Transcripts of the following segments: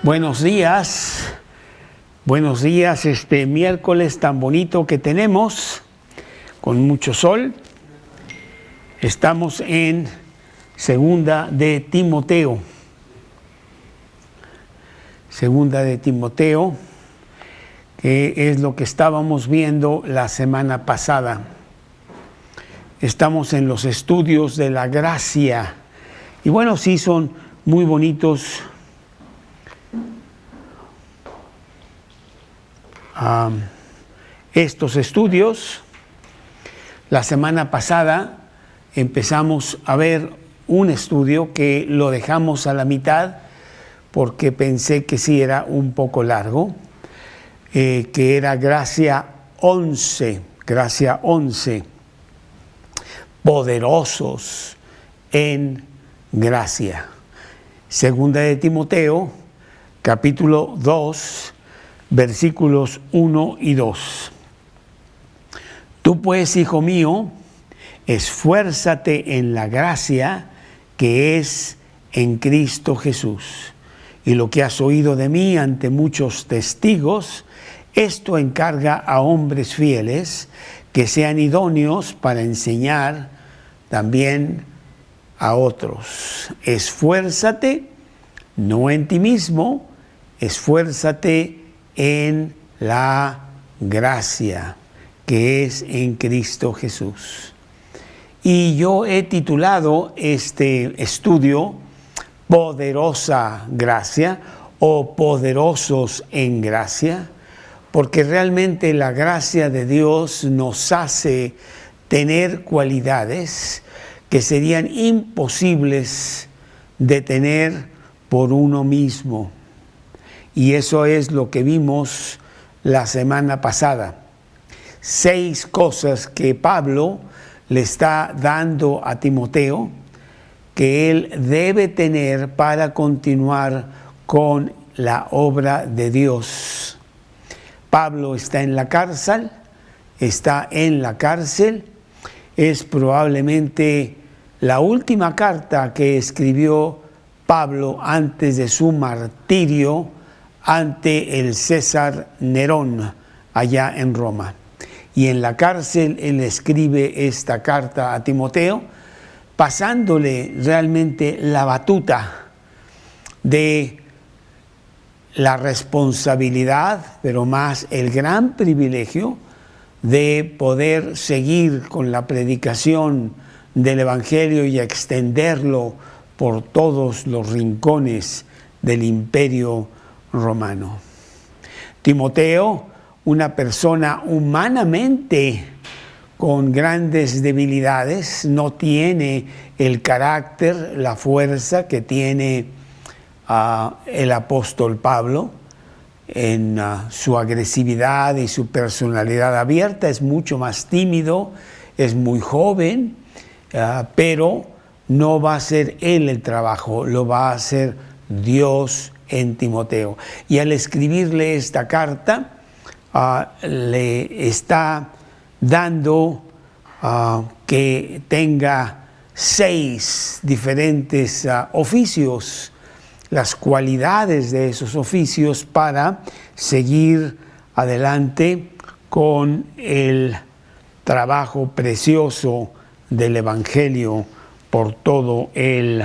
Buenos días, este miércoles tan bonito que tenemos, con mucho sol. Estamos en Segunda de Timoteo, que es lo que estábamos viendo la semana pasada. Estamos en los estudios de la gracia, y bueno, sí son muy bonitos. Estos estudios. La semana pasada empezamos a ver un estudio que lo dejamos a la mitad porque pensé que sí era un poco largo, que era Gracia 11, poderosos en gracia. Segunda de Timoteo, capítulo 2, versículos 1 y 2. Tú pues, hijo mío, esfuérzate en la gracia que es en Cristo Jesús. Y lo que has oído de mí ante muchos testigos, esto encarga a hombres fieles que sean idóneos para enseñar también a otros. Esfuérzate, no en ti mismo, esfuérzate en la gracia que es en Cristo Jesús. Y yo he titulado este estudio Poderosa Gracia o Poderosos en Gracia, porque realmente la gracia de Dios nos hace tener cualidades que serían imposibles de tener por uno mismo. Y eso es lo que vimos la semana pasada. 6 cosas que Pablo le está dando a Timoteo que él debe tener para continuar con la obra de Dios. Pablo está en la cárcel, es probablemente la última carta que escribió Pablo antes de su martirio ante el César Nerón, allá en Roma. Y en la cárcel él escribe esta carta a Timoteo, pasándole realmente la batuta de la responsabilidad, pero más el gran privilegio de poder seguir con la predicación del Evangelio y extenderlo por todos los rincones del Imperio Romano. Timoteo, una persona humanamente con grandes debilidades, no tiene el carácter, la fuerza que tiene el apóstol Pablo en su agresividad y su personalidad abierta. Es mucho más tímido, es muy joven, pero no va a ser él el trabajo, lo va a hacer Dios en Timoteo. Y al escribirle esta carta, le está dando que tenga 6 diferentes oficios, las cualidades de esos oficios para seguir adelante con el trabajo precioso del Evangelio por todo el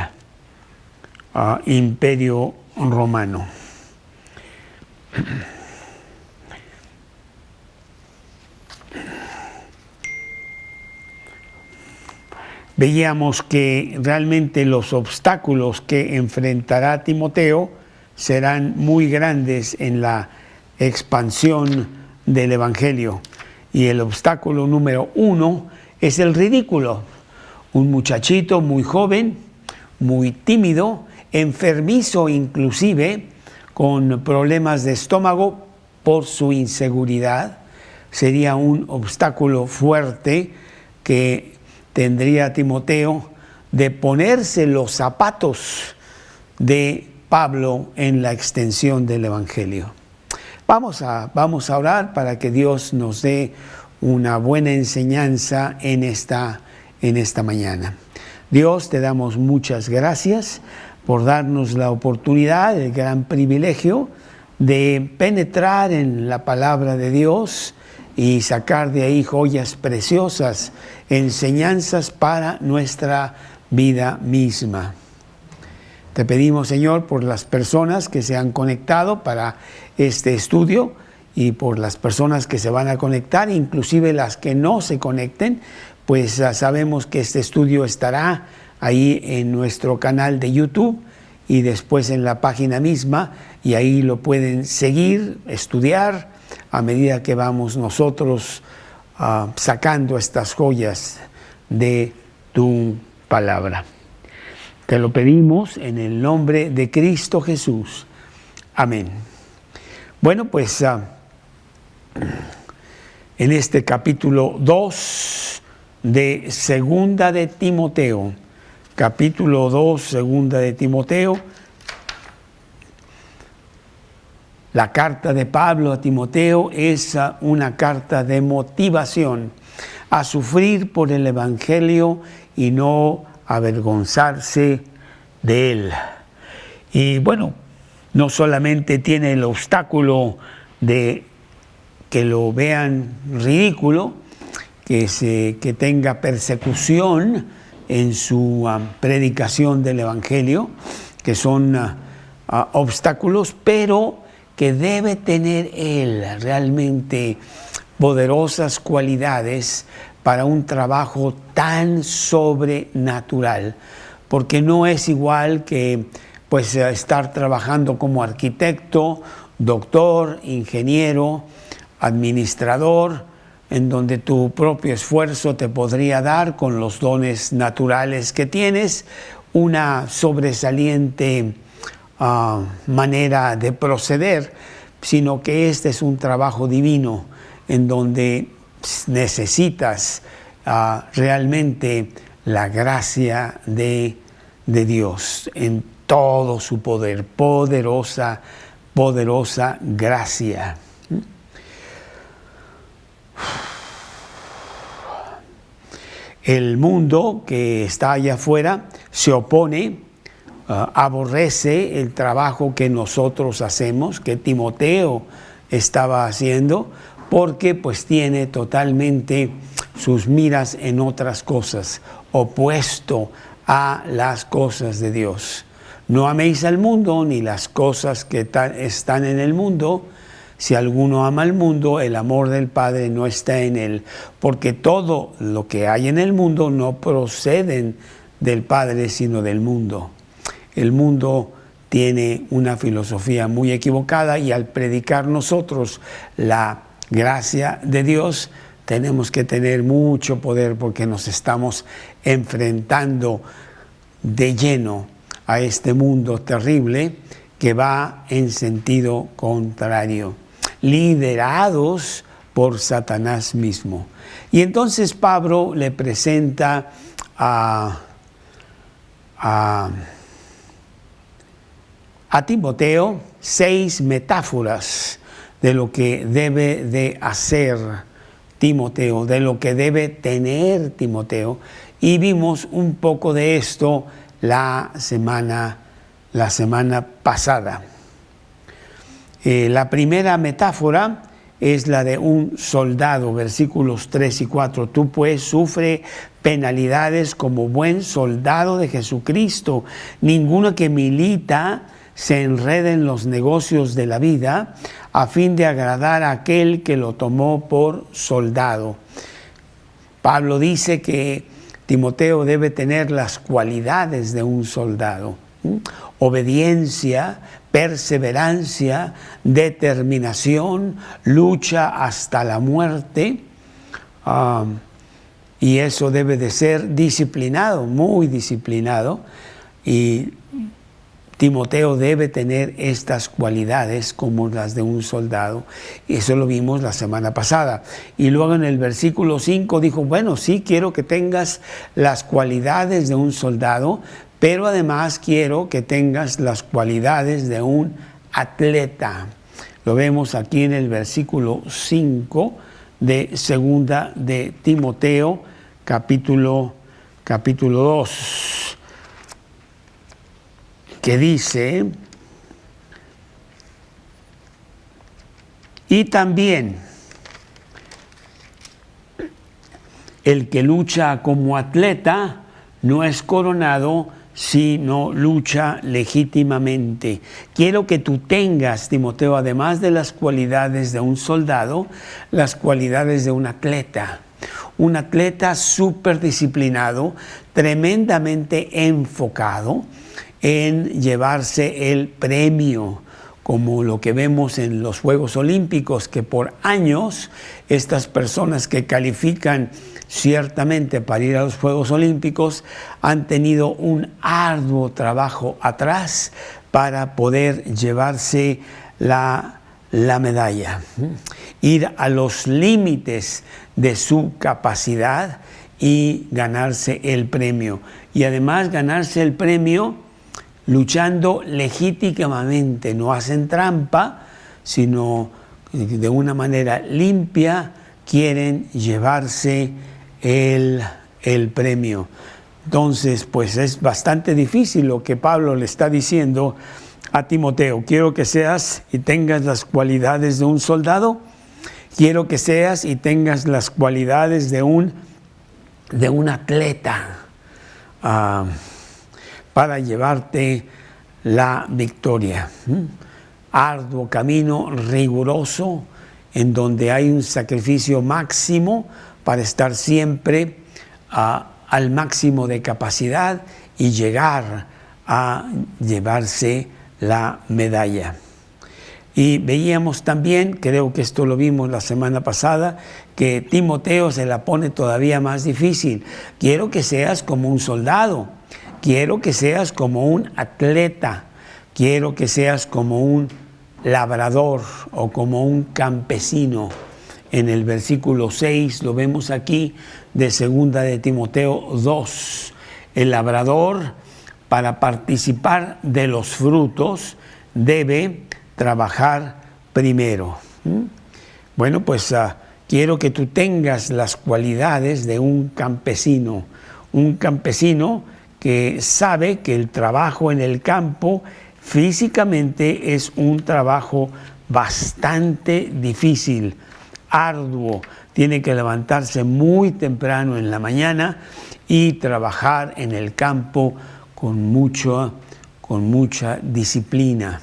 Imperio Romano. Veíamos que realmente los obstáculos que enfrentará Timoteo serán muy grandes en la expansión del Evangelio. Y el obstáculo número 1 es el ridículo. Un muchachito muy joven, muy tímido, enfermizo inclusive, con problemas de estómago por su inseguridad, sería un obstáculo fuerte que tendría Timoteo de ponerse los zapatos de Pablo en la extensión del Evangelio. Vamos a orar para que Dios nos dé una buena enseñanza en esta mañana. Dios, te damos muchas gracias por darnos la oportunidad, el gran privilegio de penetrar en la palabra de Dios y sacar de ahí joyas preciosas, enseñanzas para nuestra vida misma. Te pedimos, Señor, por las personas que se han conectado para este estudio y por las personas que se van a conectar, inclusive las que no se conecten, pues sabemos que este estudio estará ahí en nuestro canal de YouTube y después en la página misma, y ahí lo pueden seguir, estudiar, a medida que vamos nosotros sacando estas joyas de tu palabra. Te lo pedimos en el nombre de Cristo Jesús. Amén. Bueno, pues en este capítulo 2 de Segunda de Timoteo, capítulo 2, Segunda de Timoteo, la carta de Pablo a Timoteo es una carta de motivación a sufrir por el Evangelio y no avergonzarse de él. Y bueno, no solamente tiene el obstáculo de que lo vean ridículo, que tenga persecución en su predicación del Evangelio, que son obstáculos, pero que debe tener él realmente poderosas cualidades para un trabajo tan sobrenatural, porque no es igual que pues estar trabajando como arquitecto, doctor, ingeniero, administrador, en donde tu propio esfuerzo te podría dar, con los dones naturales que tienes, una sobresaliente manera de proceder, sino que este es un trabajo divino en donde necesitas realmente la gracia de Dios en todo su poder, poderosa gracia. El mundo que está allá afuera se opone, aborrece el trabajo que nosotros hacemos, que Timoteo estaba haciendo, porque pues tiene totalmente sus miras en otras cosas, opuesto a las cosas de Dios. No améis al mundo ni las cosas que están en el mundo. Si alguno ama al mundo, el amor del Padre no está en él, porque todo lo que hay en el mundo no proceden del Padre, sino del mundo. El mundo tiene una filosofía muy equivocada, y al predicar nosotros la gracia de Dios, tenemos que tener mucho poder, porque nos estamos enfrentando de lleno a este mundo terrible que va en sentido contrario, liderados por Satanás mismo. Y entonces Pablo le presenta a Timoteo 6 metáforas de lo que debe de hacer Timoteo, de lo que debe tener Timoteo, y vimos un poco de esto la semana pasada. La primera metáfora es la de un soldado, versículos 3 y 4. Tú pues sufre penalidades como buen soldado de Jesucristo. Ninguno que milita se enreda en los negocios de la vida, a fin de agradar a aquel que lo tomó por soldado. Pablo dice que Timoteo debe tener las cualidades de un soldado: obediencia, perseverancia, determinación, lucha hasta la muerte, y eso debe de ser disciplinado, muy disciplinado, y Timoteo debe tener estas cualidades como las de un soldado. Eso lo vimos la semana pasada. Y luego en el versículo 5 dijo, bueno, sí quiero que tengas las cualidades de un soldado, pero además quiero que tengas las cualidades de un atleta. Lo vemos aquí en el versículo 5 de Segunda de Timoteo, capítulo 2. que dice, y también el que lucha como atleta no es coronado si no lucha legítimamente. Quiero que tú tengas, Timoteo, además de las cualidades de un soldado, las cualidades de un atleta. Un atleta súper disciplinado, tremendamente enfocado en llevarse el premio, como lo que vemos en los Juegos Olímpicos, que por años estas personas que califican ciertamente para ir a los Juegos Olímpicos han tenido un arduo trabajo atrás para poder llevarse la medalla, ir a los límites de su capacidad y ganarse el premio. Y además ganarse el premio luchando legítimamente, no hacen trampa, sino de una manera limpia quieren llevarse el premio. Entonces, pues es bastante difícil lo que Pablo le está diciendo a Timoteo. Quiero que seas y tengas las cualidades de un soldado, quiero que seas y tengas las cualidades de un atleta para llevarte la victoria. Arduo camino, riguroso, en donde hay un sacrificio máximo para estar siempre al máximo de capacidad y llegar a llevarse la medalla. Y veíamos también, creo que esto lo vimos la semana pasada, que Timoteo se la pone todavía más difícil. Quiero que seas como un soldado, quiero que seas como un atleta, quiero que seas como un labrador o como un campesino. En el versículo 6 lo vemos aquí de 2 de Timoteo 2. El labrador, para participar de los frutos, debe trabajar primero. Bueno, pues quiero que tú tengas las cualidades de un campesino que sabe que el trabajo en el campo físicamente es un trabajo bastante difícil, arduo. Tiene que levantarse muy temprano en la mañana y trabajar en el campo con mucha disciplina,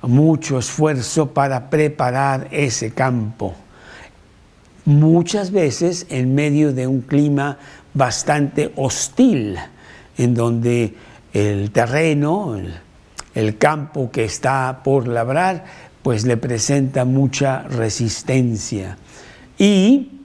mucho esfuerzo para preparar ese campo. Muchas veces en medio de un clima bastante hostil, en donde el terreno, el campo que está por labrar, pues le presenta mucha resistencia. Y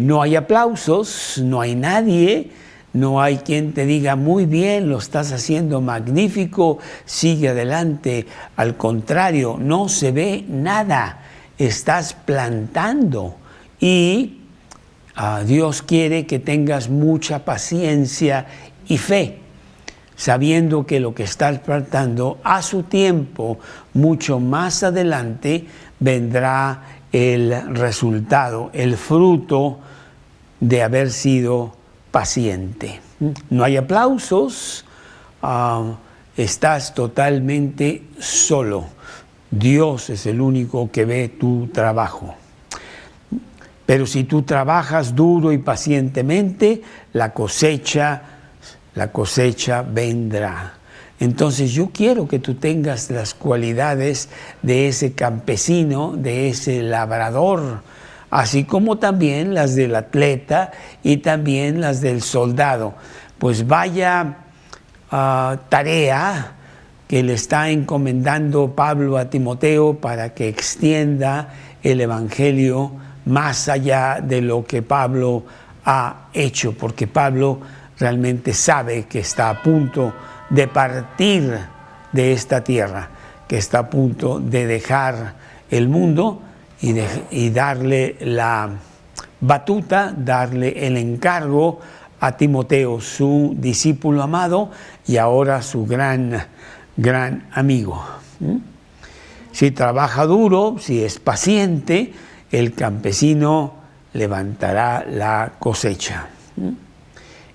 no hay aplausos, no hay nadie, no hay quien te diga, muy bien, lo estás haciendo magnífico, sigue adelante. Al contrario, no se ve nada, estás plantando. Y Dios quiere que tengas mucha paciencia y fe, sabiendo que lo que estás plantando a su tiempo, mucho más adelante, vendrá el resultado, el fruto de haber sido paciente. No hay aplausos, estás totalmente solo. Dios es el único que ve tu trabajo. Pero si tú trabajas duro y pacientemente, la cosecha vendrá. Entonces yo quiero que tú tengas las cualidades de ese campesino, de ese labrador, así como también las del atleta y también las del soldado. Pues vaya tarea que le está encomendando Pablo a Timoteo para que extienda el evangelio más allá de lo que Pablo ha hecho, porque Pablo realmente sabe que está a punto de partir de esta tierra, que está a punto de dejar el mundo y darle la batuta, darle el encargo a Timoteo, su discípulo amado y ahora su gran amigo. Si trabaja duro, si es paciente, el campesino levantará la cosecha.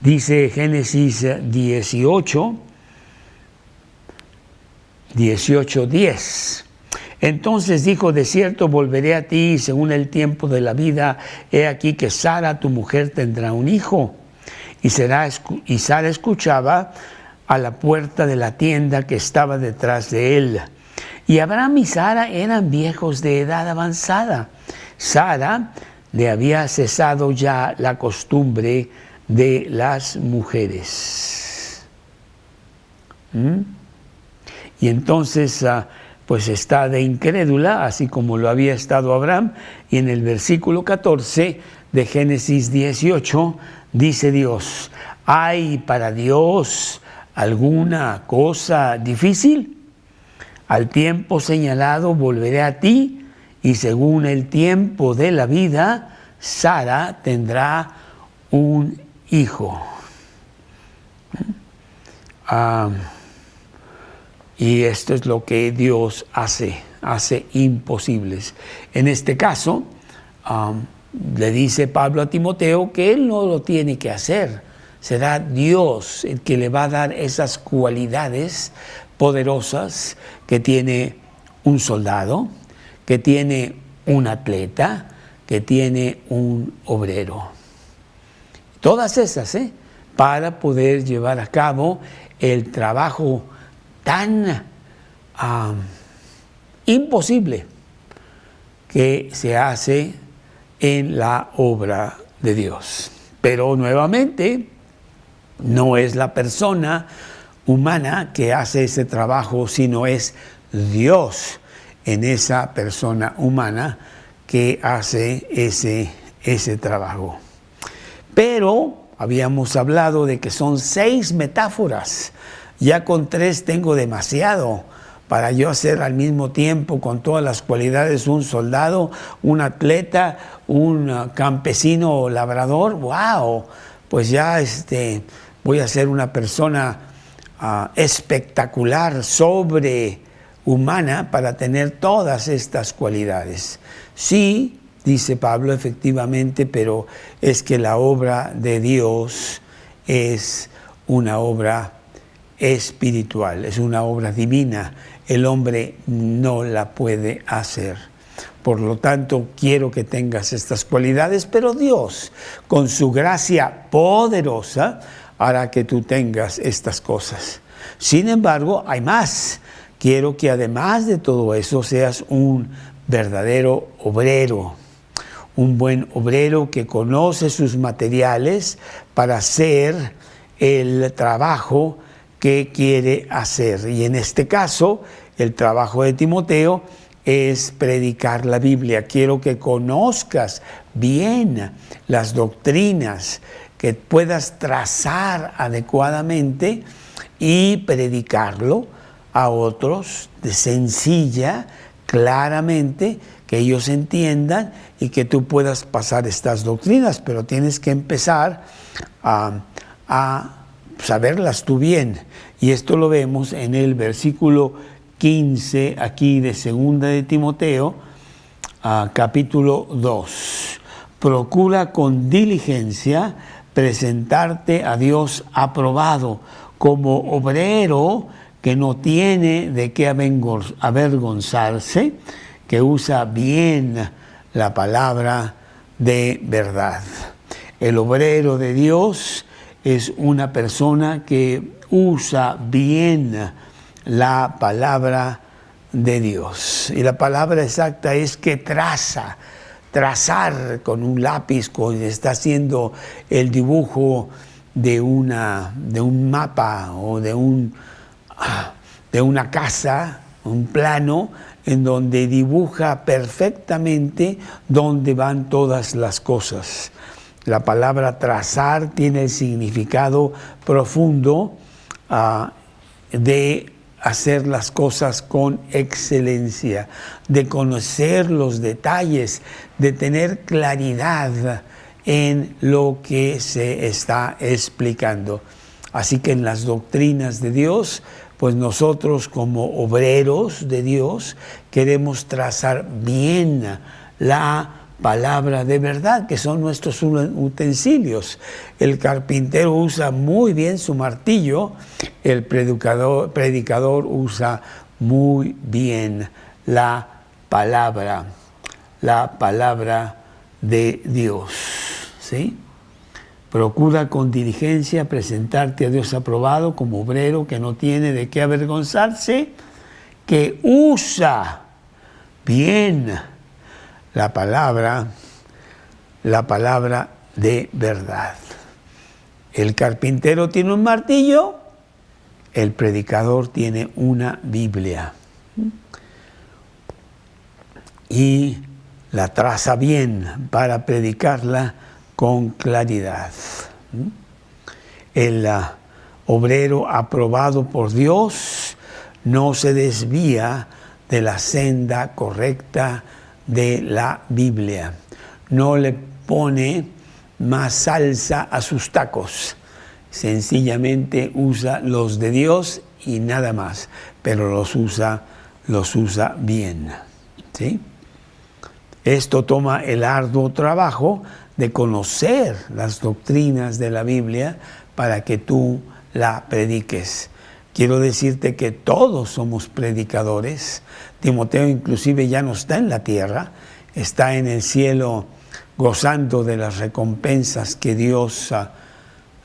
Dice Génesis 18:10. Entonces dijo: de cierto volveré a ti según el tiempo de la vida. He aquí que Sara, tu mujer, tendrá un hijo. Y Sara escuchaba a la puerta de la tienda que estaba detrás de él. Y Abraham y Sara eran viejos de edad avanzada. Sara le había cesado ya la costumbre de las mujeres. Y entonces pues está de incrédula, así como lo había estado Abraham. Y en el versículo 14 de Génesis 18 dice Dios: ¿hay para Dios alguna cosa difícil? Al tiempo señalado volveré a ti, y según el tiempo de la vida, Sara tendrá un hijo. Y esto es lo que Dios hace imposibles. En este caso, le dice Pablo a Timoteo que él no lo tiene que hacer. Será Dios el que le va a dar esas cualidades poderosas que tiene un soldado, que tiene un atleta, que tiene un obrero. Todas esas, para poder llevar a cabo el trabajo tan imposible que se hace en la obra de Dios. Pero nuevamente, no es la persona humana que hace ese trabajo, sino es Dios en esa persona humana que hace ese trabajo. Pero habíamos hablado de que son 6 metáforas. Ya con 3 tengo demasiado para yo hacer al mismo tiempo con todas las cualidades un soldado, un atleta, un campesino o labrador. ¡Wow! Pues ya voy a ser una persona espectacular, sobrehumana, para tener todas estas cualidades. Sí, dice Pablo, efectivamente, pero es que la obra de Dios es una obra espiritual, es una obra divina. El hombre no la puede hacer. Por lo tanto, quiero que tengas estas cualidades, pero Dios, con su gracia poderosa, hará que tú tengas estas cosas. Sin embargo, hay más. Quiero que además de todo eso seas un verdadero obrero, un buen obrero que conoce sus materiales para hacer el trabajo que quiere hacer. Y en este caso, el trabajo de Timoteo es predicar la Biblia. Quiero que conozcas bien las doctrinas, que puedas trazar adecuadamente y predicarlo a otros de sencilla, claramente, que ellos entiendan y que tú puedas pasar estas doctrinas. Pero tienes que empezar a saberlas tú bien. Y esto lo vemos en el versículo 15 aquí de 2 de Timoteo, capítulo 2. Procura con diligencia presentarte a Dios aprobado, como obrero que no tiene de qué avergonzarse, que usa bien la palabra de verdad. El obrero de Dios es una persona que usa bien la palabra de Dios. Y la palabra exacta es que trazar con un lápiz, cuando está haciendo el dibujo de un mapa o de una casa, un plano, en donde dibuja perfectamente dónde van todas las cosas. La palabra trazar tiene el significado profundo de hacer las cosas con excelencia, de conocer los detalles, de tener claridad en lo que se está explicando. Así que en las doctrinas de Dios, pues nosotros como obreros de Dios queremos trazar bien la palabra de verdad, que son nuestros utensilios. El carpintero usa muy bien su martillo, el predicador usa muy bien la palabra de Dios, ¿sí? Procura con diligencia presentarte a Dios aprobado como obrero que no tiene de qué avergonzarse, que usa bien la palabra de verdad. El carpintero tiene un martillo, el predicador tiene una Biblia. Y la traza bien para predicarla con claridad. El obrero aprobado por Dios no se desvía de la senda correcta de la Biblia. No le pone más salsa a sus tacos. Sencillamente usa los de Dios y nada más, pero los usa bien, ¿sí? Esto toma el arduo trabajo de conocer las doctrinas de la Biblia para que tú la prediques. Quiero decirte que todos somos predicadores. Timoteo inclusive ya no está en la tierra, está en el cielo gozando de las recompensas que Dios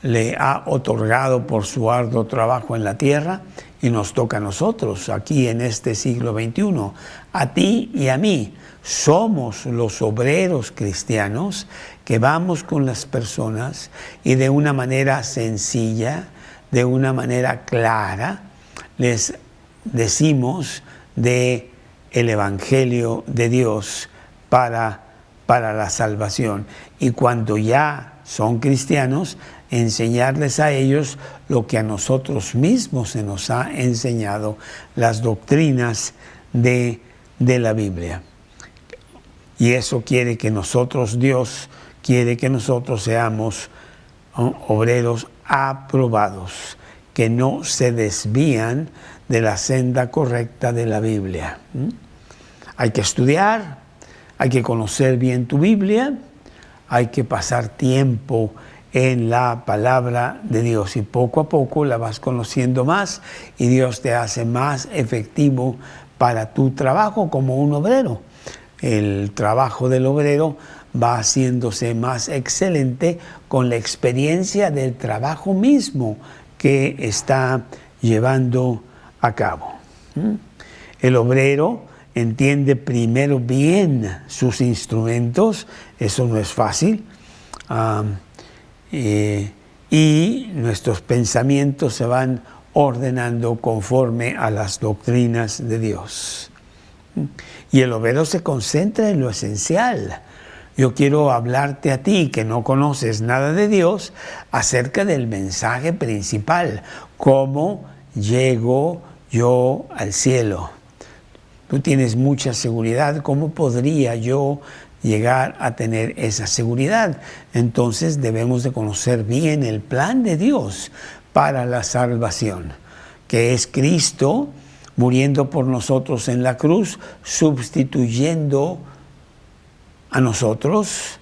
le ha otorgado por su arduo trabajo en la tierra, y nos toca a nosotros aquí en este siglo XXI, a ti y a mí. Somos los obreros cristianos que vamos con las personas y de una manera sencilla, de una manera clara, les decimos de el Evangelio de Dios para la salvación. Y cuando ya son cristianos, enseñarles a ellos lo que a nosotros mismos se nos ha enseñado, las doctrinas de la Biblia. Y eso quiere que nosotros, Dios quiere que nosotros seamos obreros aprobados, que no se desvían de la senda correcta de la Biblia. Hay que estudiar, hay que conocer bien tu Biblia, hay que pasar tiempo en la palabra de Dios y poco a poco la vas conociendo más y Dios te hace más efectivo para tu trabajo como un obrero. El trabajo del obrero va haciéndose más excelente con la experiencia del trabajo mismo que está llevando a cabo. El obrero entiende primero bien sus instrumentos, eso no es fácil, y nuestros pensamientos se van ordenando conforme a las doctrinas de Dios. Y el obrero se concentra en lo esencial. Yo quiero hablarte a ti, que no conoces nada de Dios, acerca del mensaje principal. ¿Cómo llego yo al cielo? Tú tienes mucha seguridad. ¿Cómo podría yo llegar a tener esa seguridad? Entonces debemos de conocer bien el plan de Dios para la salvación, que es Cristo muriendo por nosotros en la cruz, sustituyendo a nosotros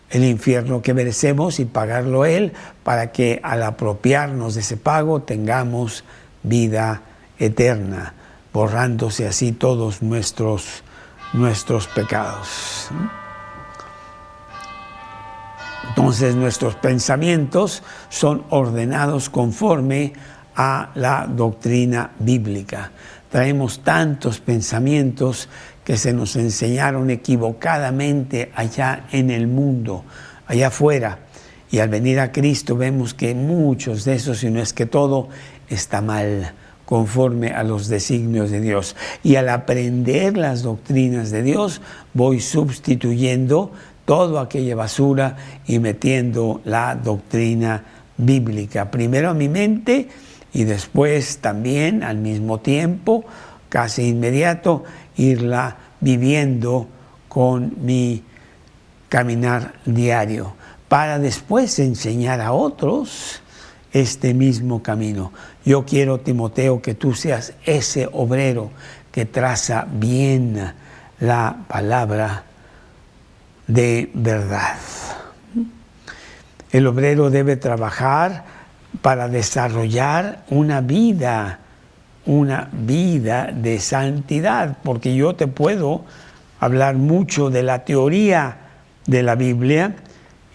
el infierno que merecemos y pagarlo Él, para que al apropiarnos de ese pago tengamos vida eterna, borrándose así todos nuestros pecados. Entonces nuestros pensamientos son ordenados conforme a la doctrina bíblica. Traemos tantos pensamientos que se nos enseñaron equivocadamente allá en el mundo, allá afuera. Y al venir a Cristo vemos que muchos de esos, si no es que todo, está mal, conforme a los designios de Dios. Y al aprender las doctrinas de Dios, voy sustituyendo toda aquella basura y metiendo la doctrina bíblica. Primero a mi mente y después también al mismo tiempo, casi inmediato, irla viviendo con mi caminar diario, para después enseñar a otros este mismo camino. Yo quiero, Timoteo, que tú seas ese obrero que traza bien la palabra de verdad. El obrero debe trabajar para desarrollar una vida de santidad, porque yo te puedo hablar mucho de la teoría de la Biblia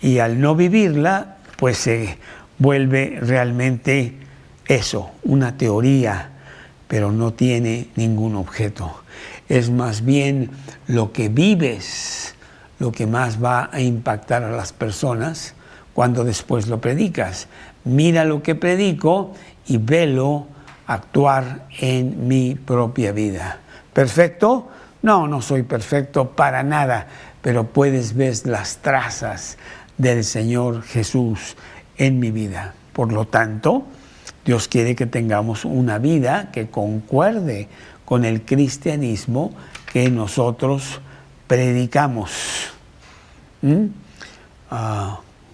y al no vivirla, pues se vuelve realmente eso, una teoría, pero no tiene ningún objeto. Es más bien lo que vives, lo que más va a impactar a las personas cuando después lo predicas. Mira lo que predico y velo actuar en mi propia vida. ¿Perfecto? No, no soy perfecto para nada, pero puedes ver las trazas del Señor Jesús en mi vida. Por lo tanto, Dios quiere que tengamos una vida que concuerde con el cristianismo que nosotros predicamos.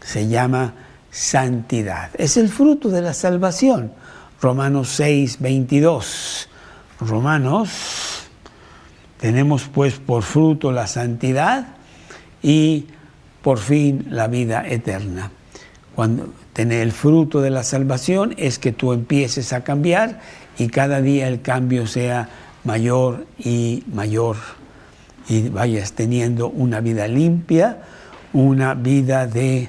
Se llama santidad. Es el fruto de la salvación. Romanos 6, 22. Romanos, tenemos pues por fruto la santidad y por fin la vida eterna. Cuando tener el fruto de la salvación es que tú empieces a cambiar y cada día el cambio sea mayor y mayor y vayas teniendo una vida limpia, una vida de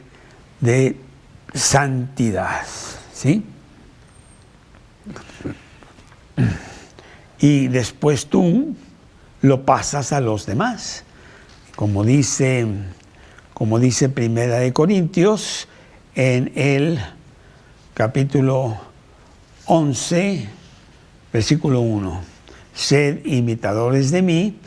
santidad, ¿sí? Y después tú lo pasas a los demás. Como dice Primera de Corintios, en el capítulo 11, versículo 1. Sed imitadores de mí,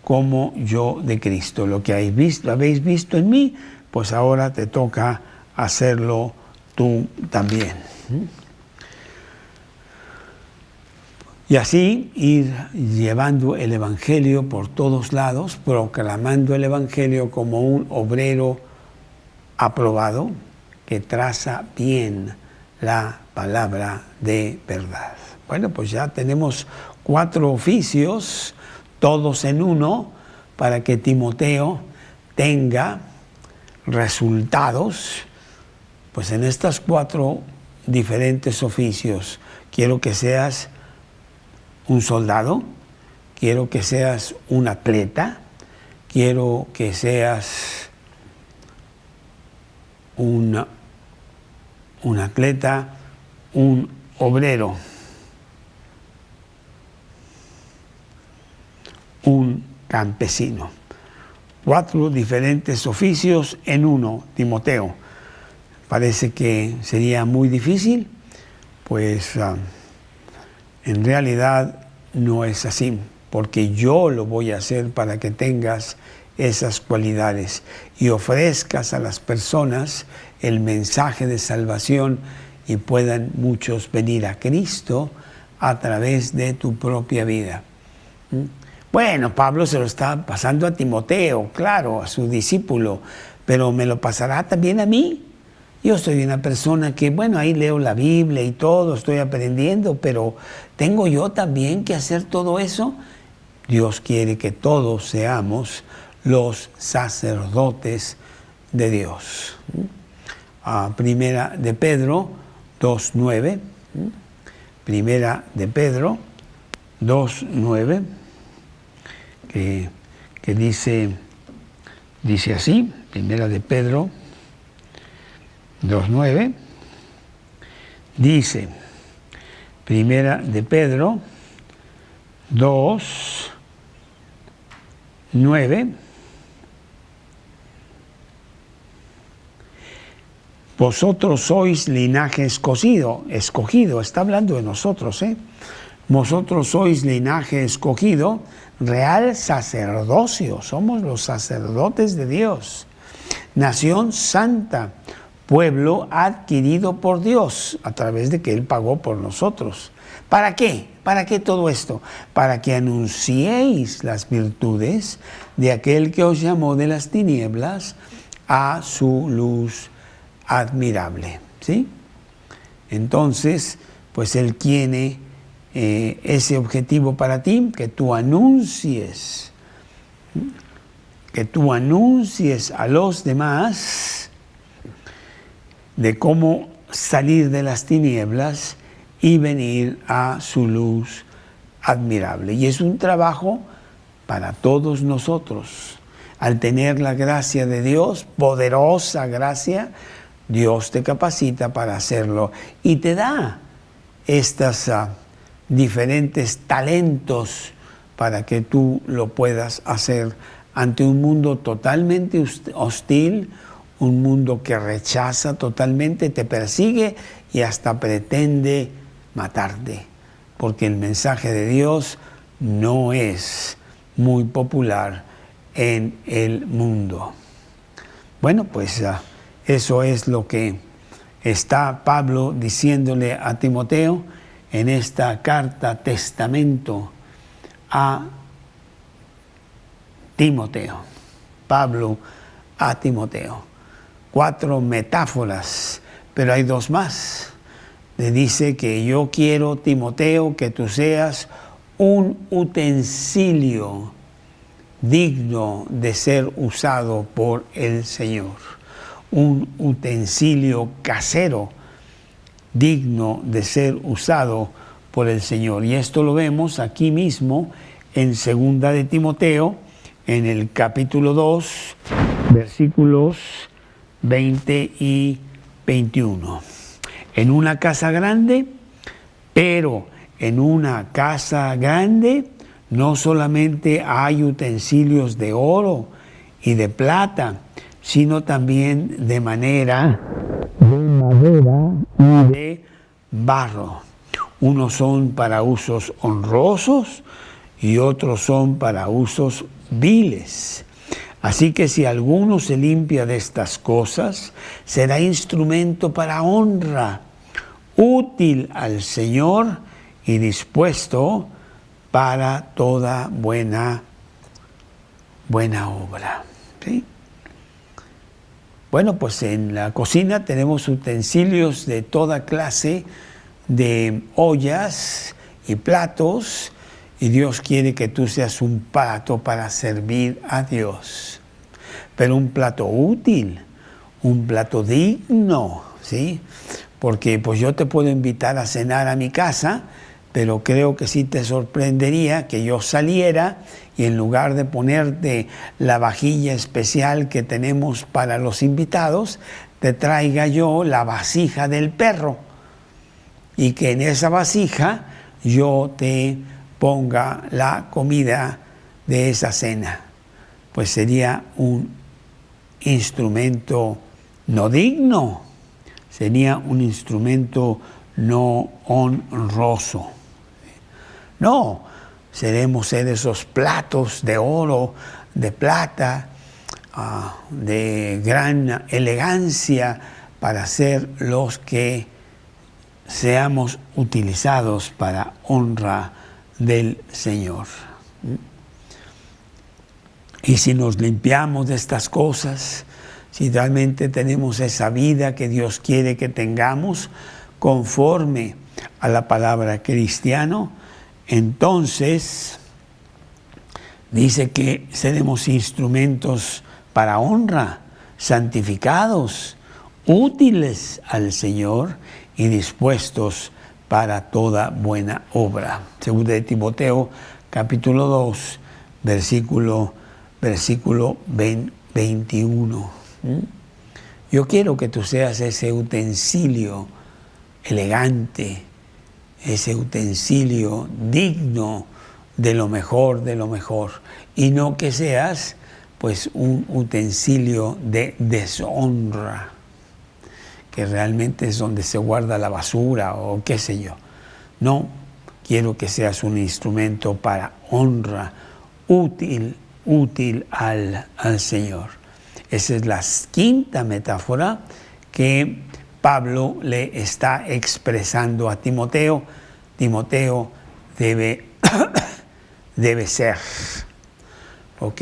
como yo de Cristo. Lo que habéis visto en mí, pues ahora te toca hacerlo tú también. Y así ir llevando el Evangelio por todos lados, proclamando el Evangelio como un obrero aprobado que traza bien la palabra de verdad. Bueno, pues ya tenemos 4 oficios, todos en uno, para que Timoteo tenga resultados, pues en estos 4 diferentes oficios. Quiero que seas un soldado, quiero que seas un atleta, quiero que seas un atleta, un obrero, un campesino. 4 diferentes oficios en uno, Timoteo. Parece que sería muy difícil, pues en realidad no es así, porque yo lo voy a hacer para que tengas esas cualidades y ofrezcas a las personas el mensaje de salvación y puedan muchos venir a Cristo a través de tu propia vida. Bueno, Pablo se lo está pasando a Timoteo, claro, a su discípulo, pero ¿me lo pasará también a mí? Yo soy una persona que, bueno, ahí leo la Biblia y todo, estoy aprendiendo, pero ¿tengo yo también que hacer todo eso? Dios quiere que todos seamos los sacerdotes de Dios. Primera de Pedro 2:9. Primera de Pedro 2:9, que dice así, Primera de Pedro 2:9, dice, Primera de Pedro 2:9, vosotros sois linaje escogido, está hablando de nosotros, vosotros sois linaje escogido, real sacerdocio, somos los sacerdotes de Dios, nación santa, pueblo adquirido por Dios a través de que Él pagó por nosotros. ¿Para qué? ¿Para qué todo esto? Para que anunciéis las virtudes de aquel que os llamó de las tinieblas a su luz admirable. ¿Sí? Entonces, pues Él tiene ese objetivo para ti, que tú anuncies que tú anuncies a los demás de cómo salir de las tinieblas y venir a su luz admirable. Y es un trabajo para todos nosotros. Al tener la gracia de Dios, poderosa gracia, Dios te capacita para hacerlo y te da estos diferentes talentos para que tú lo puedas hacer ante un mundo totalmente hostil, un mundo que rechaza totalmente, te persigue y hasta pretende matarte, porque el mensaje de Dios no es muy popular en el mundo. Bueno, pues eso es lo que está Pablo diciéndole a Timoteo en esta carta testamento a Timoteo. Pablo a Timoteo. 4 metáforas, pero hay 2 más. Le dice que yo quiero, Timoteo, que tú seas un utensilio digno de ser usado por el Señor. Un utensilio casero digno de ser usado por el Señor. Y esto lo vemos aquí mismo en 2 de Timoteo, en el capítulo 2, versículos 20 y 21. En una casa grande, pero en una casa grande no solamente hay utensilios de oro y de plata, sino también de madera y de barro. Unos son para usos honrosos y otros son para usos viles. Así que si alguno se limpia de estas cosas, será instrumento para honra, útil al Señor y dispuesto para toda buena obra. ¿Sí? Bueno, pues en la cocina tenemos utensilios de toda clase de ollas y platos, y Dios quiere que tú seas un plato para servir a Dios, pero un plato útil, un plato digno, ¿sí? Porque pues yo te puedo invitar a cenar a mi casa, pero creo que sí te sorprendería que yo saliera y en lugar de ponerte la vajilla especial que tenemos para los invitados, te traiga yo la vasija del perro y que en esa vasija yo te ponga la comida de esa cena. Pues sería un instrumento no digno, sería un instrumento no honroso. No, seremos ser esos platos de oro, de plata, de gran elegancia para ser los que seamos utilizados para honra del Señor. Y si nos limpiamos de estas cosas, si realmente tenemos esa vida que Dios quiere que tengamos conforme a la palabra cristiano, entonces dice que seremos instrumentos para honra, santificados, útiles al Señor y dispuestos para toda buena obra. 2 de Timoteo, capítulo 2, versículo 21. Yo quiero que tú seas ese utensilio elegante, ese utensilio digno de lo mejor, y no que seas pues un utensilio de deshonra, que realmente es donde se guarda la basura o qué sé yo. No, quiero que seas un instrumento para honra, útil al Señor. Esa es la 5ª metáfora que Pablo le está expresando a Timoteo. Timoteo debe ser, ¿ok?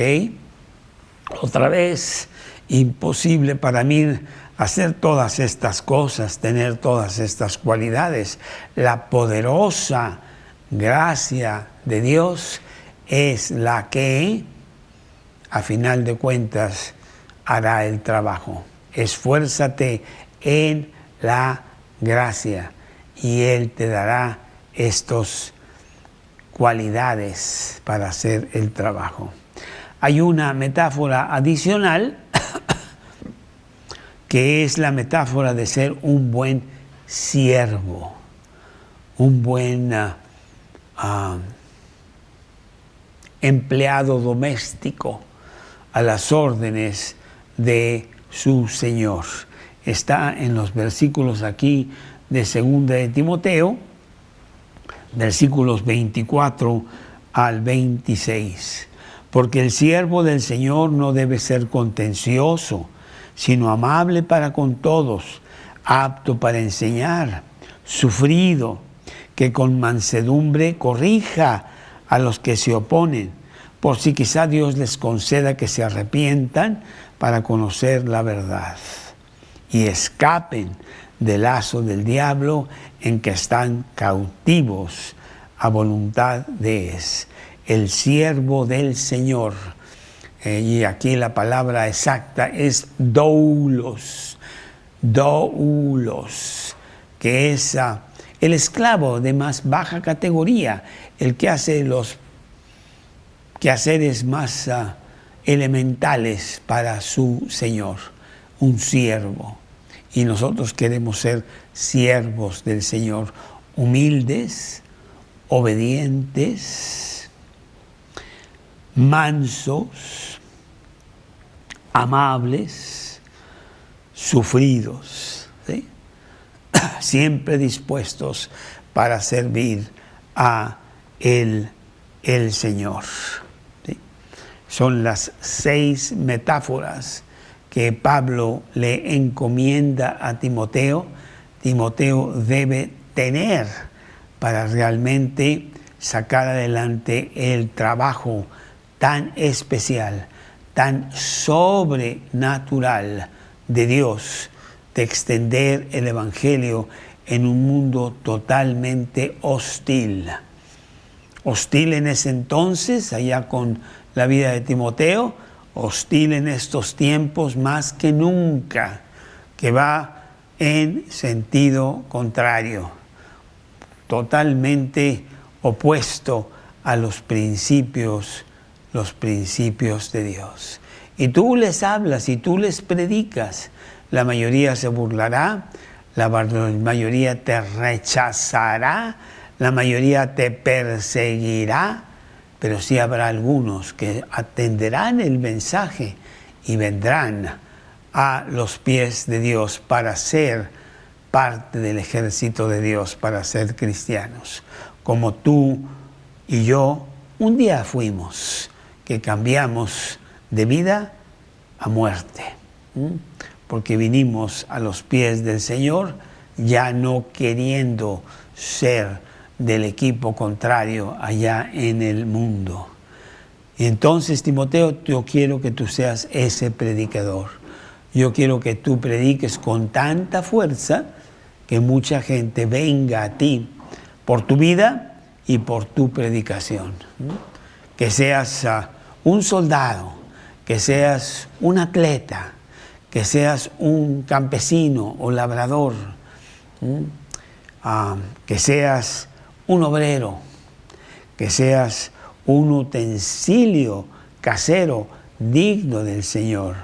Otra vez, imposible para mí hacer todas estas cosas, tener todas estas cualidades. La poderosa gracia de Dios es la que a final de cuentas hará el trabajo. Esfuérzate en la gracia y Él te dará estas cualidades para hacer el trabajo. Hay una metáfora adicional que es la metáfora de ser un buen siervo, un buen empleado doméstico a las órdenes de su Señor. Está en los versículos aquí de 2 de Timoteo, versículos 24 al 26. Porque el siervo del Señor no debe ser contencioso, sino amable para con todos, apto para enseñar, sufrido, que con mansedumbre corrija a los que se oponen, por si quizá Dios les conceda que se arrepientan para conocer la verdad y escapen del lazo del diablo en que están cautivos a voluntad de el siervo del Señor. Y aquí la palabra exacta es doulos, que es el esclavo de más baja categoría, el que hace los quehaceres más elementales para su Señor, un siervo. Y nosotros queremos ser siervos del Señor, humildes, obedientes, mansos, amables, sufridos, ¿sí? Siempre dispuestos para servir a el Señor. ¿Sí? Son las 6 metáforas que Pablo le encomienda a Timoteo. Timoteo debe tener para realmente sacar adelante el trabajo tan especial, tan sobrenatural de Dios, de extender el Evangelio en un mundo totalmente hostil. Hostil en ese entonces, allá con la vida de Timoteo, hostil en estos tiempos más que nunca, que va en sentido contrario, totalmente opuesto a los principios de Dios. Y tú les hablas y tú les predicas, la mayoría se burlará, la mayoría te rechazará, la mayoría te perseguirá, pero sí habrá algunos que atenderán el mensaje y vendrán a los pies de Dios para ser parte del ejército de Dios, para ser cristianos, como tú y yo un día fuimos, que cambiamos de vida a muerte, porque vinimos a los pies del Señor, ya no queriendo ser del equipo contrario allá en el mundo. Y entonces, Timoteo, yo quiero que tú seas ese predicador. Yo quiero que tú prediques con tanta fuerza que mucha gente venga a ti por tu vida y por tu predicación. Que seas un soldado, que seas un atleta, que seas un campesino o labrador, que seas un obrero, que seas un utensilio casero digno del Señor,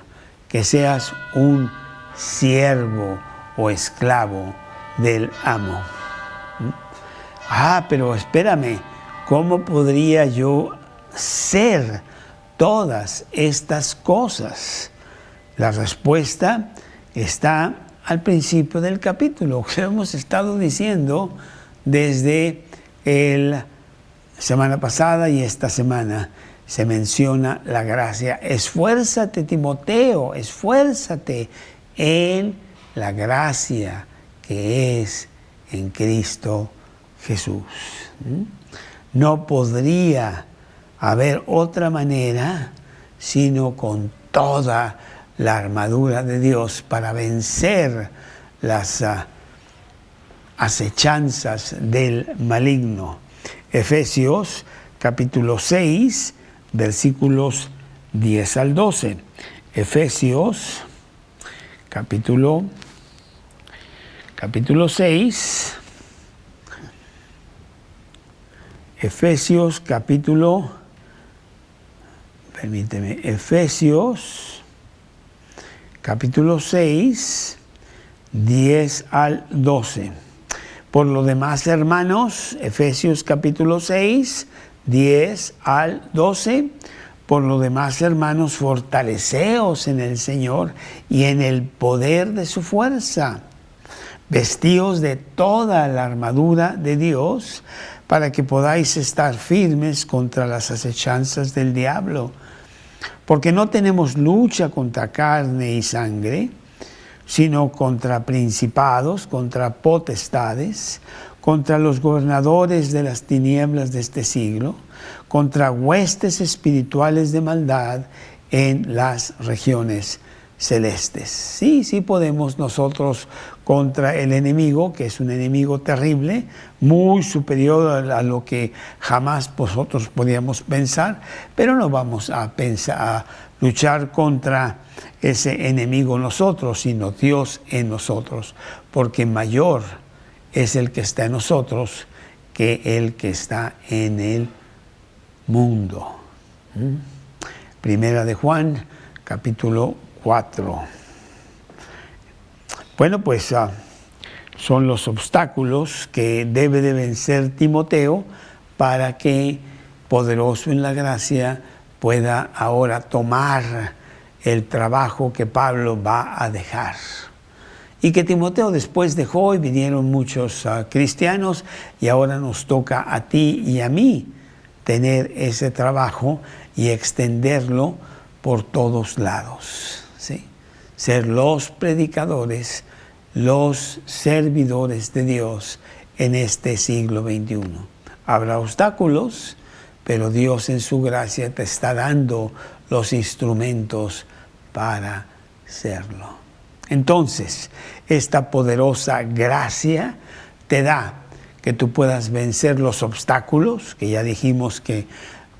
que seas un siervo o esclavo del amo. Pero espérame, ¿cómo podría yo ser todas estas cosas? La respuesta está al principio del capítulo, que hemos estado diciendo desde la semana pasada y esta semana. Se menciona la gracia. Esfuérzate, Timoteo, esfuérzate en la gracia que es en Cristo Jesús. No podría haber otra manera sino con toda la armadura de Dios para vencer las acechanzas del maligno. Efesios capítulo 6, versículos 10 al 12. Efesios, capítulo 6. Efesios, Efesios, capítulo 6, 10 al 12. Por lo demás, hermanos, Efesios capítulo 6, 10 al 12. Por lo demás, hermanos, fortaleceos en el Señor y en el poder de su fuerza. Vestíos de toda la armadura de Dios para que podáis estar firmes contra las acechanzas del diablo. Porque no tenemos lucha contra carne y sangre, sino contra principados, contra potestades, contra los gobernadores de las tinieblas de este siglo, contra huestes espirituales de maldad en las regiones celestes. Sí podemos nosotros contra el enemigo, que es un enemigo terrible, muy superior a lo que jamás nosotros podíamos pensar, pero no vamos a luchar contra ese enemigo nosotros, sino Dios en nosotros, porque mayor es el que está en nosotros que el que está en el mundo. Primera de Juan, capítulo 4. Bueno, pues son los obstáculos que debe de vencer Timoteo para que, poderoso en la gracia, pueda ahora tomar el trabajo que Pablo va a dejar. Y que Timoteo después dejó y vinieron muchos cristianos, y ahora nos toca a ti y a mí tener ese trabajo y extenderlo por todos lados, ¿sí? Ser los predicadores, los servidores de Dios en este siglo XXI. Habrá obstáculos, pero Dios en su gracia te está dando los instrumentos para serlo. Entonces, esta poderosa gracia te da que tú puedas vencer los obstáculos, que ya dijimos que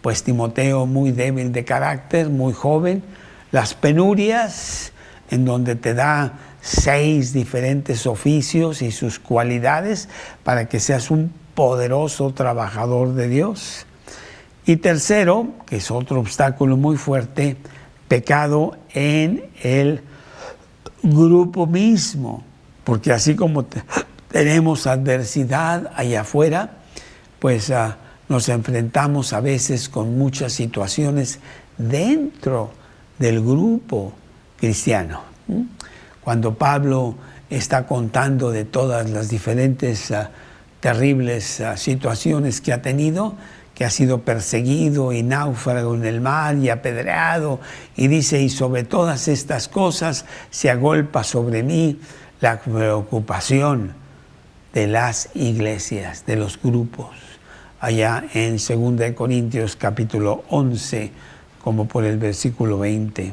pues Timoteo muy débil de carácter, muy joven, las penurias, en donde te da 6 diferentes oficios y sus cualidades para que seas un poderoso trabajador de Dios. Y tercero, que es otro obstáculo muy fuerte, pecado en el grupo mismo, porque así como tenemos adversidad allá afuera, pues nos enfrentamos a veces con muchas situaciones dentro del grupo cristiano. Cuando Pablo está contando de todas las diferentes terribles situaciones que ha tenido, que ha sido perseguido y náufrago en el mar y apedreado, y dice, y sobre todas estas cosas se agolpa sobre mí la preocupación de las iglesias, de los grupos, allá en 2 Corintios capítulo 11, como por el versículo 20.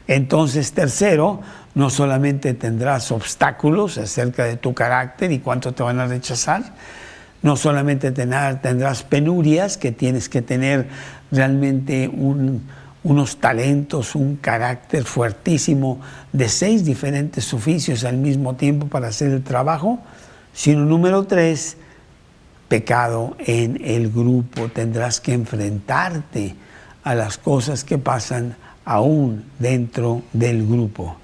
Entonces, tercero, no solamente tendrás obstáculos acerca de tu carácter y cuánto te van a rechazar, no solamente tendrás penurias, que tienes que tener realmente unos talentos, un carácter fuertísimo de 6 diferentes oficios al mismo tiempo para hacer el trabajo, sino número 3, pecado en el grupo. Tendrás que enfrentarte a las cosas que pasan aún dentro del grupo.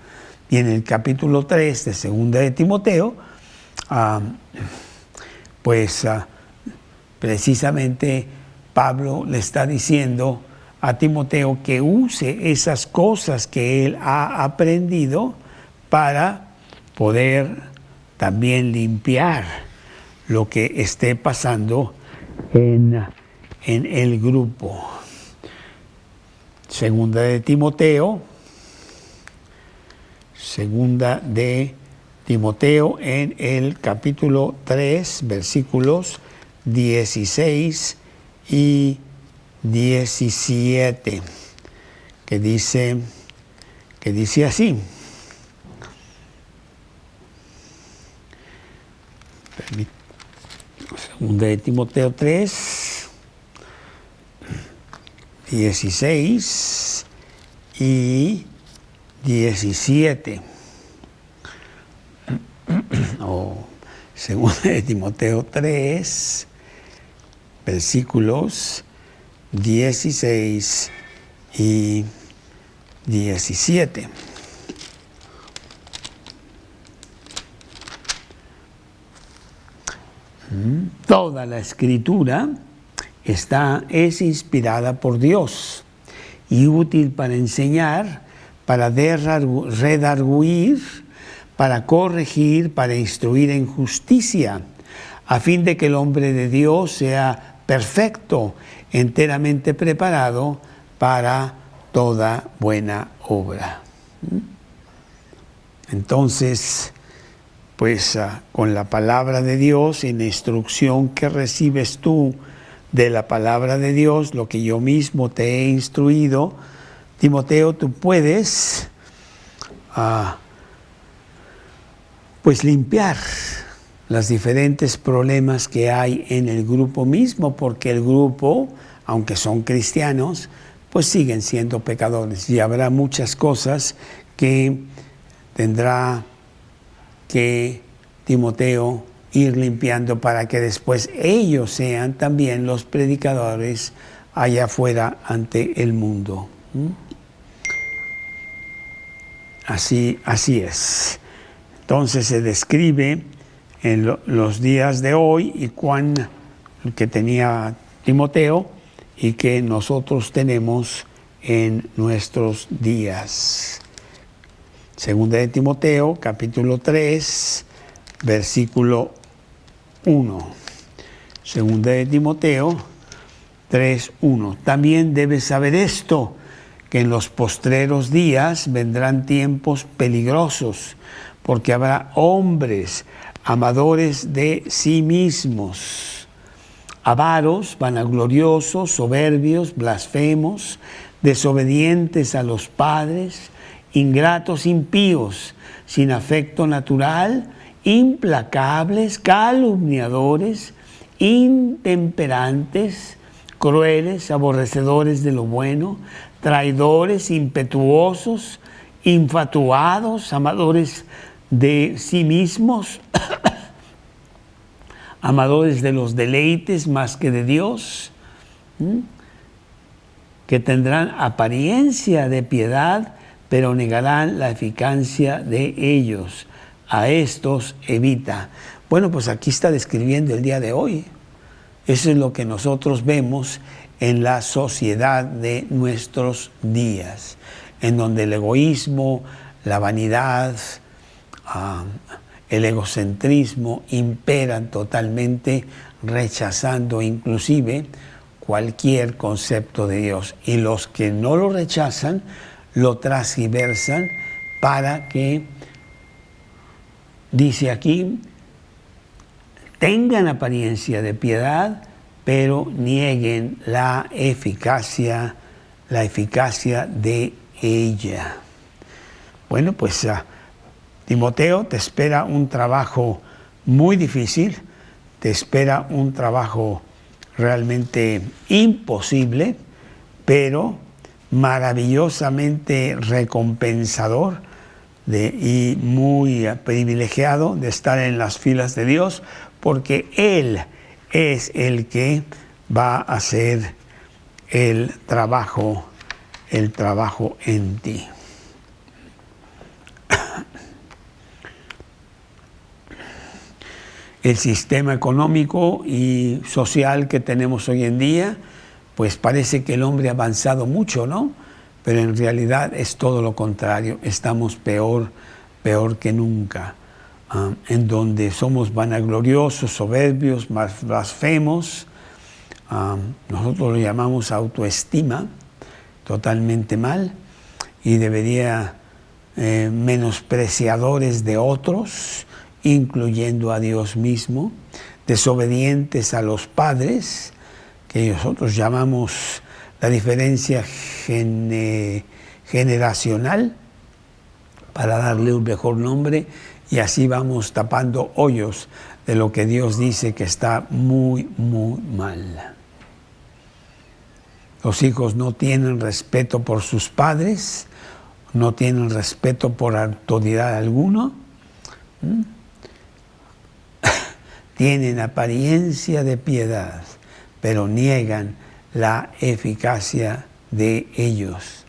Y en el capítulo 3 de 2 de Timoteo, precisamente Pablo le está diciendo a Timoteo que use esas cosas que él ha aprendido para poder también limpiar lo que esté pasando en el grupo. 2 de Timoteo en el capítulo 3, versículos 16 y 17, que dice así. Segunda de Timoteo 3, 16 y 17. O segunda de Timoteo 3, versículos 16 y 17. Toda la Escritura es inspirada por Dios y útil para enseñar, para redarguir, para corregir, para instruir en justicia, a fin de que el hombre de Dios sea perfecto, enteramente preparado para toda buena obra. Entonces, pues con la palabra de Dios y la instrucción que recibes tú de la palabra de Dios, lo que yo mismo te he instruido, Timoteo, tú puedes pues limpiar los diferentes problemas que hay en el grupo mismo, porque el grupo, aunque son cristianos, pues siguen siendo pecadores y habrá muchas cosas que tendrá que Timoteo ir limpiando para que después ellos sean también los predicadores allá afuera ante el mundo. Así es. Entonces se describe en los días de hoy y que tenía Timoteo y que nosotros tenemos en nuestros días. Segunda de Timoteo, capítulo 3, versículo 1. Segunda de Timoteo 3, 1. También debes saber esto, que en los postreros días vendrán tiempos peligrosos, porque habrá hombres amadores de sí mismos, avaros, vanagloriosos, soberbios, blasfemos, desobedientes a los padres, ingratos, impíos, sin afecto natural, implacables, calumniadores, intemperantes, crueles, aborrecedores de lo bueno, traidores, impetuosos, infatuados, amadores de sí mismos, amadores de los deleites más que de Dios, que tendrán apariencia de piedad, pero negarán la eficacia de ellos. A estos evita. Bueno, pues aquí está describiendo el día de hoy. Eso es lo que nosotros vemos en la sociedad de nuestros días, en donde el egoísmo, la vanidad, el egocentrismo imperan totalmente, rechazando inclusive cualquier concepto de Dios. Y los que no lo rechazan, lo transgiversan para que, dice aquí, tengan apariencia de piedad, pero nieguen la eficacia de ella. Bueno, pues Timoteo, te espera un trabajo muy difícil, te espera un trabajo realmente imposible, pero maravillosamente recompensador y muy privilegiado de estar en las filas de Dios, porque Él es el que va a hacer el trabajo en ti. El sistema económico y social que tenemos hoy en día, pues parece que el hombre ha avanzado mucho, ¿no? Pero en realidad es todo lo contrario, estamos peor que nunca, en donde somos vanagloriosos, soberbios, blasfemos, nosotros lo llamamos autoestima, totalmente mal, y debería menospreciadores de otros, incluyendo a Dios mismo, desobedientes a los padres, que nosotros llamamos la diferencia generacional, para darle un mejor nombre, y así vamos tapando hoyos de lo que Dios dice que está muy, muy mal. Los hijos no tienen respeto por sus padres, no tienen respeto por autoridad alguna. Tienen apariencia de piedad, pero niegan la eficacia de ellos.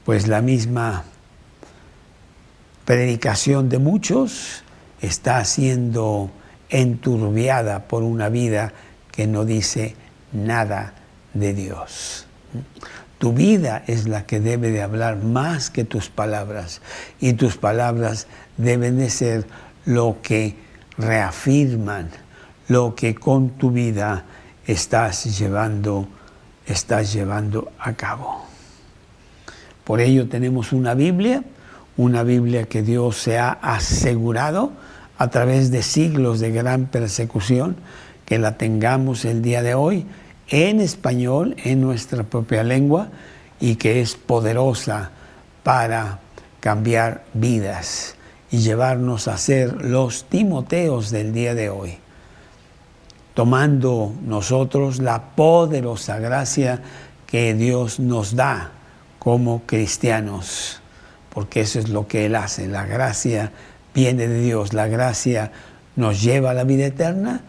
Pues la misma predicación de muchos está siendo enturbiada por una vida que no dice nada de Dios. Tu vida es la que debe de hablar más que tus palabras, y tus palabras deben de ser lo que reafirman lo que con tu vida estás llevando a cabo. Por ello tenemos una Biblia que Dios se ha asegurado a través de siglos de gran persecución, que la tengamos el día de hoy en español, en nuestra propia lengua, y que es poderosa para cambiar vidas y llevarnos a ser los Timoteos del día de hoy, tomando nosotros la poderosa gracia que Dios nos da como cristianos, porque eso es lo que Él hace. La gracia viene de Dios, la gracia nos lleva a la vida eterna,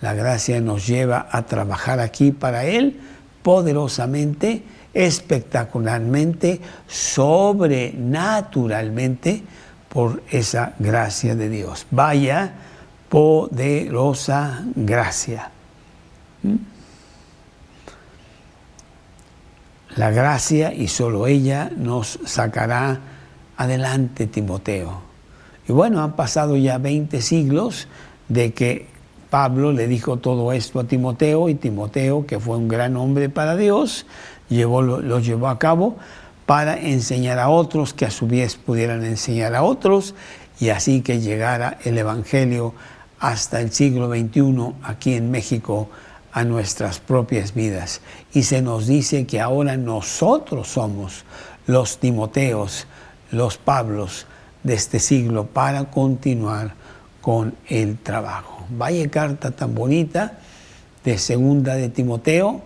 la gracia nos lleva a trabajar aquí para Él poderosamente, espectacularmente, sobrenaturalmente, por esa gracia de Dios. Vaya poderosa gracia. La gracia, y solo ella, nos sacará adelante, Timoteo. Y bueno, han pasado ya 20 siglos de que Pablo le dijo todo esto a Timoteo, y Timoteo, que fue un gran hombre para Dios, lo llevó a cabo para enseñar a otros, que a su vez pudieran enseñar a otros, y así que llegara el Evangelio hasta el siglo XXI aquí en México, a nuestras propias vidas. Y se nos dice que ahora nosotros somos los Timoteos, los Pablos de este siglo, para continuar con el trabajo. Vaya carta tan bonita de segunda de Timoteo,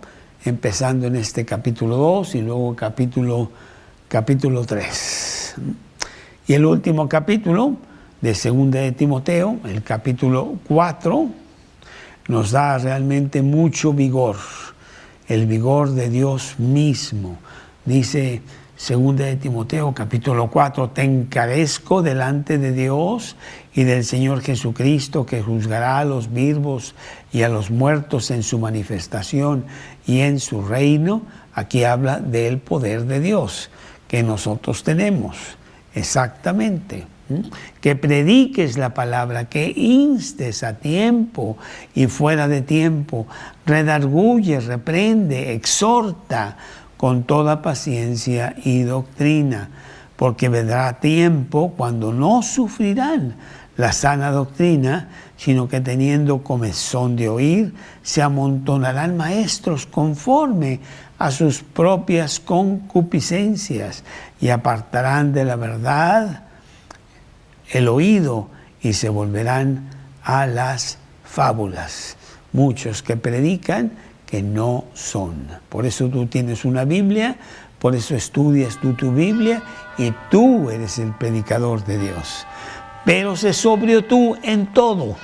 empezando en este capítulo 2 y luego capítulo 3. Y el último capítulo de segunda de Timoteo, el capítulo 4, nos da realmente mucho vigor, el vigor de Dios mismo. Dice segunda de Timoteo, capítulo 4, te encarezco delante de Dios y del Señor Jesucristo, que juzgará a los vivos y a los muertos en su manifestación y en su reino. Aquí habla del poder de Dios que nosotros tenemos, exactamente. Que prediques la palabra, que instes a tiempo y fuera de tiempo, redarguye, reprende, exhorta con toda paciencia y doctrina, porque vendrá tiempo cuando no sufrirán la sana doctrina, sino que teniendo comezón de oír, se amontonarán maestros conforme a sus propias concupiscencias, y apartarán de la verdad el oído y se volverán a las fábulas. Muchos que predican que no son. Por eso tú tienes una Biblia, por eso estudias tú tu Biblia, y tú eres el predicador de Dios. Pero sé sobrio tú en todo.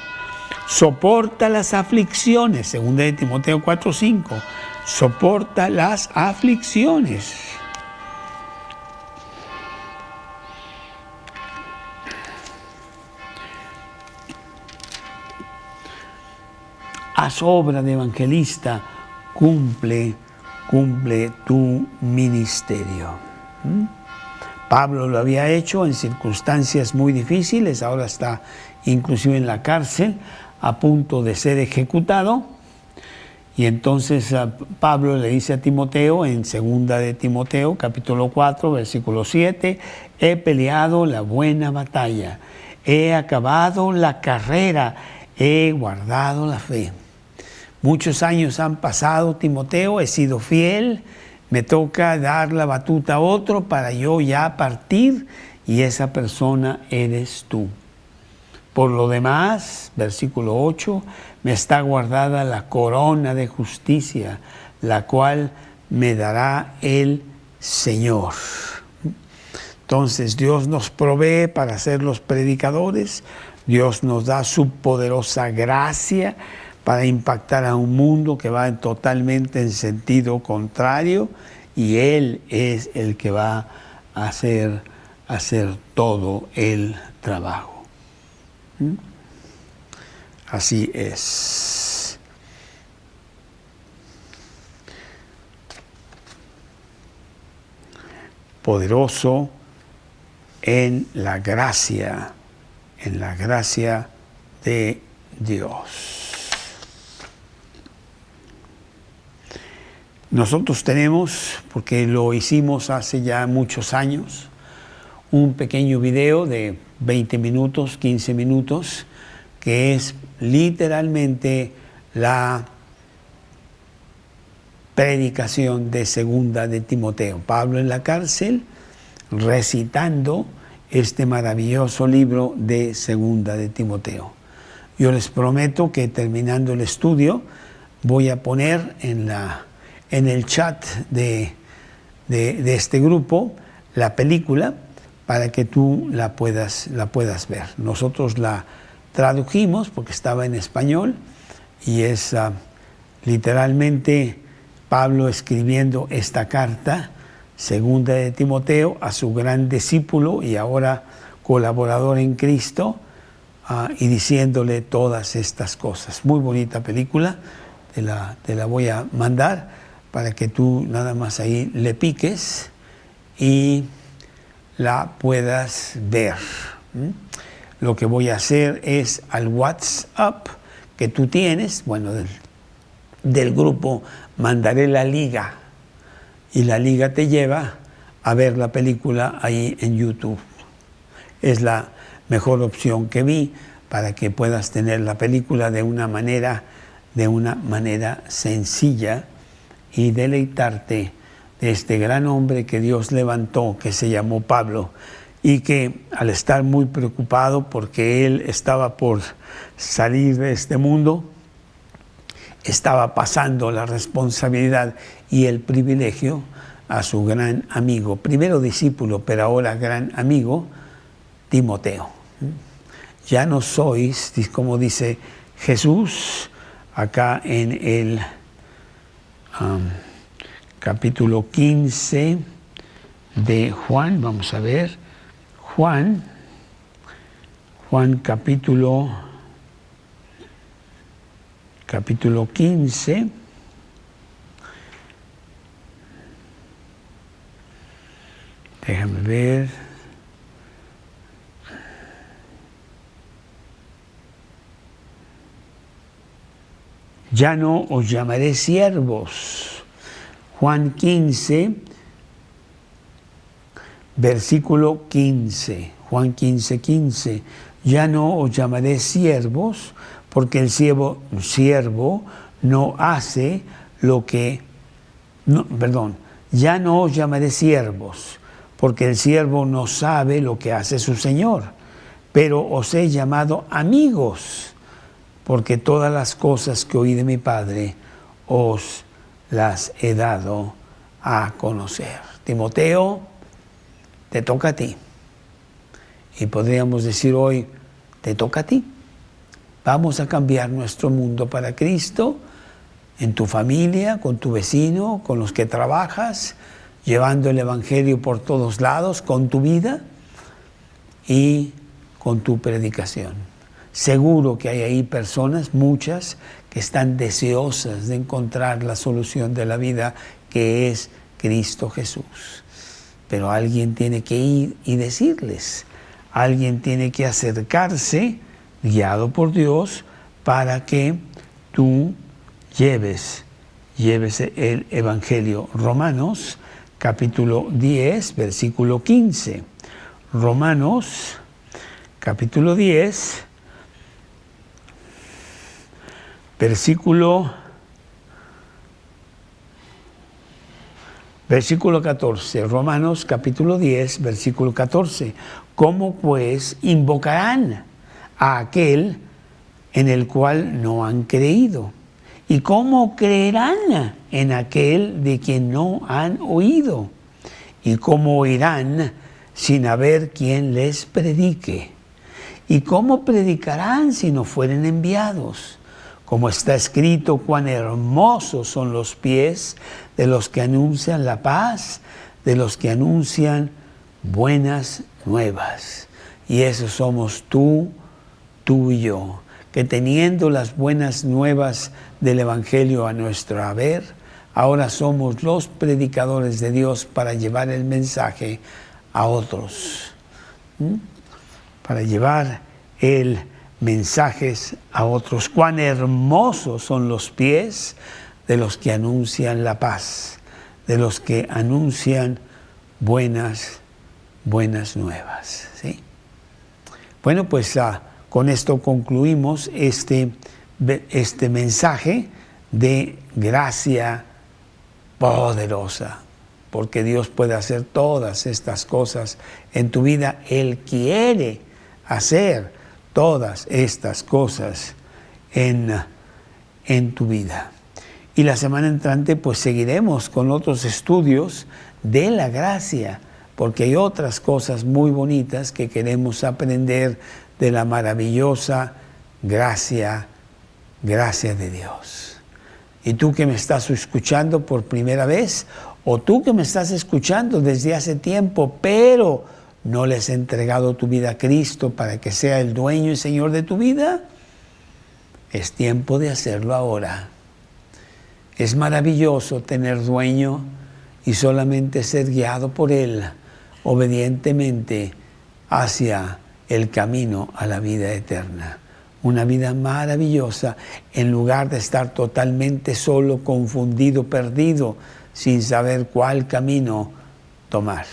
Soporta las aflicciones, 2 de Timoteo 4:5. Soporta las aflicciones. Haz obra de evangelista, cumple tu ministerio. Pablo lo había hecho en circunstancias muy difíciles, ahora está inclusive en la cárcel, a punto de ser ejecutado. Y entonces Pablo le dice a Timoteo, en 2 de Timoteo, capítulo 4, versículo 7, he peleado la buena batalla, he acabado la carrera, he guardado la fe. Muchos años han pasado, Timoteo, he sido fiel, me toca dar la batuta a otro para yo ya partir, y esa persona eres tú. Por lo demás, versículo 8, me está guardada la corona de justicia, la cual me dará el Señor. Entonces Dios nos provee para ser los predicadores, Dios nos da su poderosa gracia para impactar a un mundo que va totalmente en sentido contrario, y Él es el que va a hacer todo el trabajo. Así es. Poderoso en la gracia de Dios. Nosotros tenemos, porque lo hicimos hace ya muchos años, un pequeño video de 20 minutos, 15 minutos, que es literalmente la predicación de segunda de Timoteo. Pablo en la cárcel recitando este maravilloso libro de segunda de Timoteo. Yo les prometo que terminando el estudio voy a poner en el chat de este grupo la película para que tú la puedas ver. Nosotros la tradujimos porque estaba en español y es literalmente Pablo escribiendo esta carta, segunda de Timoteo, a su gran discípulo y ahora colaborador en Cristo, y diciéndole todas estas cosas. Muy bonita película, te la voy a mandar para que tú nada más ahí le piques y la puedas ver. Lo que voy a hacer es al WhatsApp que tú tienes, bueno, del grupo, mandaré la liga y la liga te lleva a ver la película ahí en YouTube. Es la mejor opción que vi para que puedas tener la película de una manera sencilla y deleitarte de este gran hombre que Dios levantó, que se llamó Pablo, y que al estar muy preocupado porque él estaba por salir de este mundo, estaba pasando la responsabilidad y el privilegio a su gran amigo, primero discípulo, pero ahora gran amigo, Timoteo. Ya no sois, como dice Jesús acá en el capítulo 15 de Juan, vamos a ver, Juan capítulo 15, déjame ver, ya no os llamaré siervos. Juan 15, versículo 15. Juan 15, 15. Ya no os llamaré siervos, porque el siervo no hace lo que... ya no os llamaré siervos, porque el siervo no sabe lo que hace su Señor, pero os he llamado amigos, porque todas las cosas que oí de mi Padre os las he dado a conocer. Timoteo, te toca a ti. Y podríamos decir hoy, te toca a ti. Vamos a cambiar nuestro mundo para Cristo, en tu familia, con tu vecino, con los que trabajas, llevando el Evangelio por todos lados, con tu vida y con tu predicación. Seguro que hay ahí personas, muchas, que están deseosas de encontrar la solución de la vida, que es Cristo Jesús. Pero alguien tiene que ir y decirles, alguien tiene que acercarse, guiado por Dios, para que tú lleves el Evangelio. Romanos, capítulo 10, versículo 15. Romanos, capítulo 10, versículo 14. Romanos, capítulo 10, versículo 14. ¿Cómo pues invocarán a aquel en el cual no han creído? ¿Y cómo creerán en aquel de quien no han oído? ¿Y cómo oirán sin haber quien les predique? ¿Y cómo predicarán si no fueren enviados? Como está escrito, cuán hermosos son los pies de los que anuncian la paz, de los que anuncian buenas nuevas. Y esos somos tú y yo, que teniendo las buenas nuevas del Evangelio a nuestro haber, ahora somos los predicadores de Dios para llevar el mensaje a otros. Para llevar el mensaje a otros. Cuán hermosos son los pies de los que anuncian la paz, de los que anuncian buenas nuevas. ¿Sí? Bueno, pues con esto concluimos este mensaje de gracia poderosa, porque Dios puede hacer todas estas cosas en tu vida. Él quiere hacer todas estas cosas en tu vida. Y la semana entrante pues seguiremos con otros estudios de la gracia, porque hay otras cosas muy bonitas que queremos aprender de la maravillosa gracia de Dios. Y tú que me estás escuchando por primera vez, o tú que me estás escuchando desde hace tiempo, pero no le has entregado tu vida a Cristo para que sea el dueño y Señor de tu vida, es tiempo de hacerlo ahora. Es maravilloso tener dueño y solamente ser guiado por Él, obedientemente hacia el camino a la vida eterna. Una vida maravillosa, en lugar de estar totalmente solo, confundido, perdido, sin saber cuál camino tomar.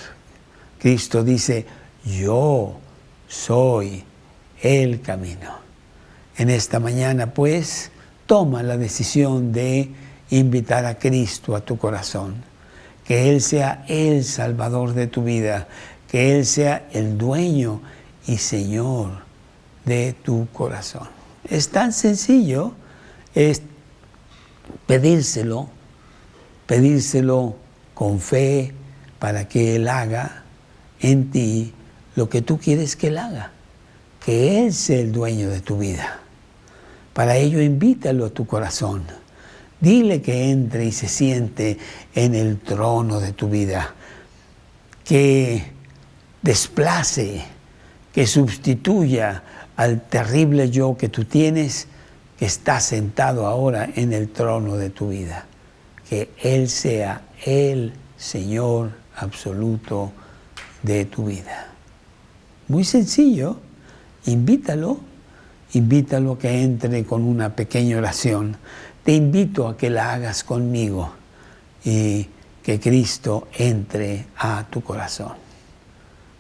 Cristo dice, yo soy el camino. En esta mañana, pues, toma la decisión de invitar a Cristo a tu corazón. Que Él sea el Salvador de tu vida, que Él sea el dueño y Señor de tu corazón. Es tan sencillo, es pedírselo con fe para que Él haga en ti lo que tú quieres que Él haga, que Él sea el dueño de tu vida. Para ello invítalo a tu corazón. Dile que entre y se siente en el trono de tu vida, que desplace, que sustituya al terrible yo que tú tienes, que está sentado ahora en el trono de tu vida. Que Él sea el Señor absoluto de tu vida. Muy sencillo, invítalo a que entre con una pequeña oración. Te invito a que la hagas conmigo y que Cristo entre a tu corazón.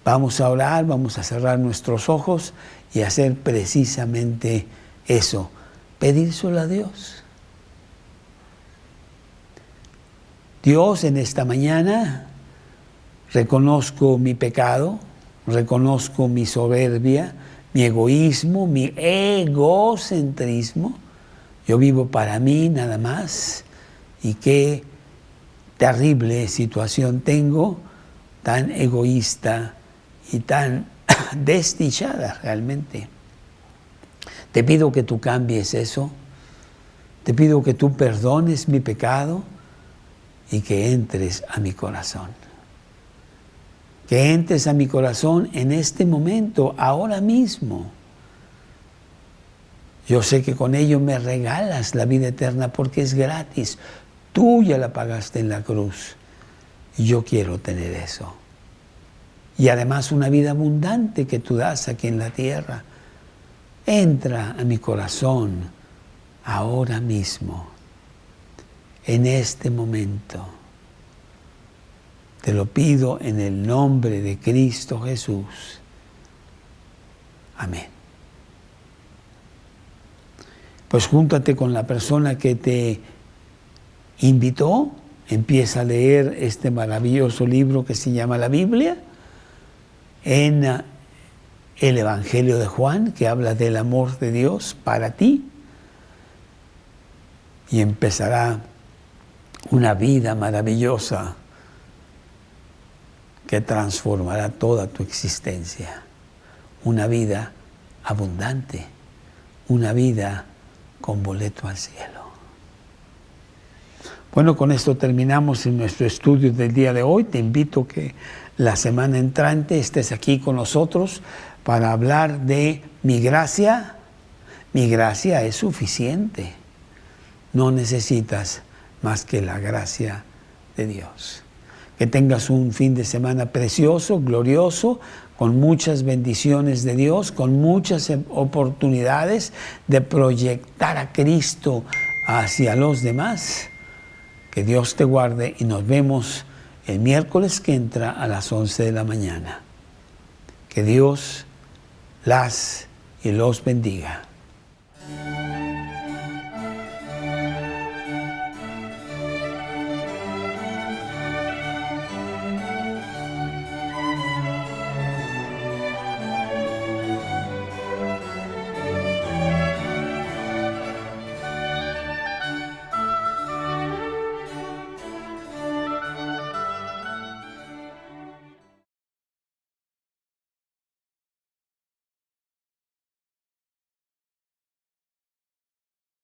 Vamos a orar, vamos a cerrar nuestros ojos y hacer precisamente eso, pedírselo a Dios. Dios, en esta mañana reconozco mi pecado, reconozco mi soberbia, mi egoísmo, mi egocentrismo. Yo vivo para mí nada más y qué terrible situación tengo, tan egoísta y tan desdichada realmente. Te pido que tú cambies eso, te pido que tú perdones mi pecado y que entres a mi corazón. Que entres a mi corazón en este momento, ahora mismo. Yo sé que con ello me regalas la vida eterna porque es gratis. Tú ya la pagaste en la cruz. Y yo quiero tener eso. Y además una vida abundante que tú das aquí en la tierra. Entra a mi corazón ahora mismo, en este momento. Te lo pido en el nombre de Cristo Jesús. Amén. Pues júntate con la persona que te invitó, empieza a leer este maravilloso libro que se llama la Biblia, en el Evangelio de Juan, que habla del amor de Dios para ti. y empezará una vida maravillosa que transformará toda tu existencia. Una vida abundante, una vida con boleto al cielo. Bueno, con esto terminamos en nuestro estudio del día de hoy. Te invito que la semana entrante estés aquí con nosotros para hablar de mi gracia. Mi gracia es suficiente. No necesitas más que la gracia de Dios. Que tengas un fin de semana precioso, glorioso, con muchas bendiciones de Dios, con muchas oportunidades de proyectar a Cristo hacia los demás. Que Dios te guarde y nos vemos el miércoles que entra a las 11 de la mañana. Que Dios las y los bendiga.